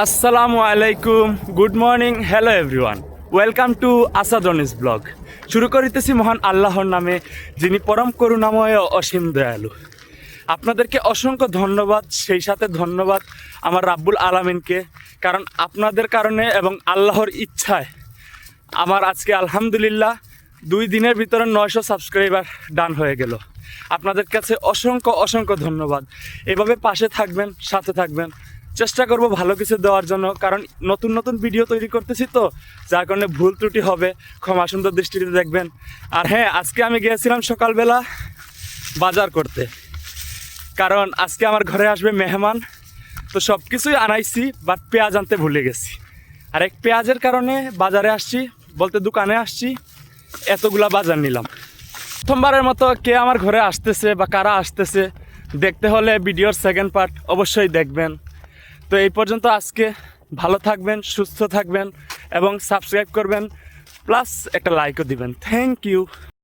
আসসালামু আলাইকুম, good morning, hello everyone, welcome to আসাদনিস ব্লগ। শুরু করিতেছি মহান আল্লাহর নামে, যিনি পরম করুণাময় ও অসীম দয়ালু। আপনাদেরকে অসংখ্য ধন্যবাদ, সেই সাথে ধন্যবাদ আমার রাব্বুল আলামিনকে, কারণ আপনাদের কারণে এবং আল্লাহর ইচ্ছায় আমার আজকে আলহামদুলিল্লাহ 2 দিনের ভিতরে 900 সাবস্ক্রাইবার ডান হয়ে গেল। আপনাদের কাছে অসংখ্য অসংখ্য ধন্যবাদ। এভাবে পাশে থাকবেন, সাথে থাকবেন, চেষ্টা করব ভালো কিছু দেওয়ার জন্য, কারণ নতুন নতুন ভিডিও তৈরি করতেছি তো, যার কারণে ভুল ত্রুটি হবে, ক্ষমা সুন্দর দৃষ্টিতে দেখবেন। আর হ্যাঁ, আজকে আমি গিয়েছিলাম সকালবেলা বাজার করতে, কারণ আজকে আমার ঘরে আসবে মেহমান। তো সব কিছুই আনাইছি, বাট পেঁয়াজ আনতে ভুলে গেছি। আর এক পেঁয়াজের কারণে বাজারে আসছি, বলতে দোকানে আসছি, এতগুলা বাজার নিলাম। প্রথমবারের মতো কে আমার ঘরে আসতেছে বা কারা আসতেছে দেখতে হলে ভিডিওর সেকেন্ড পার্ট অবশ্যই দেখবেন। তো এই পর্যন্ত আজকে, ভালো থাকবেন, সুস্থ থাকবেন এবং সাবস্ক্রাইব করবেন, প্লাস একটা লাইকও দিবেন। Thank you.